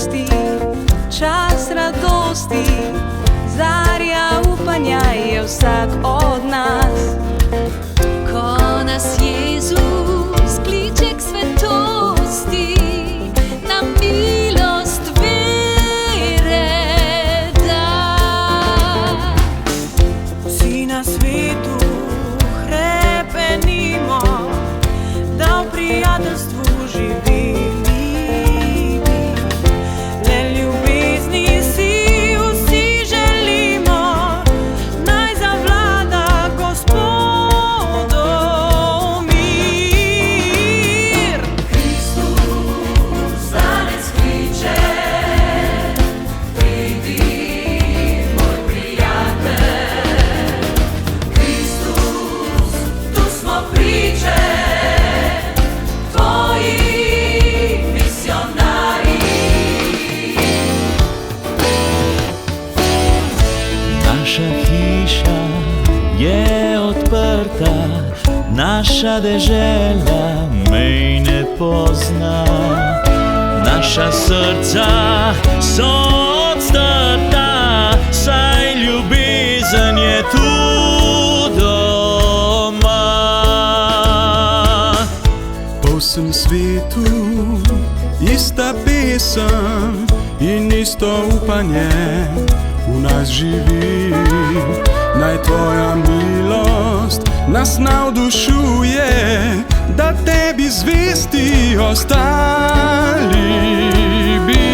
slabosti, čas radosti, zarja upanja je vsak od nas. Ko nas Jezus kliče k svetosti, nam milost vere da. Vsi na svetu hrepenimo, da v prijateljstvu živimo. Naša hiša je odprta, naša dežela mej ne pozna. Naša srca so odstrta, saj ljubezen je tu doma. Po vsem svetu ista pesem in isto upanje v nas živi. Naj tvoja milost nas navdušuje, da tebi zvesti ostali bi.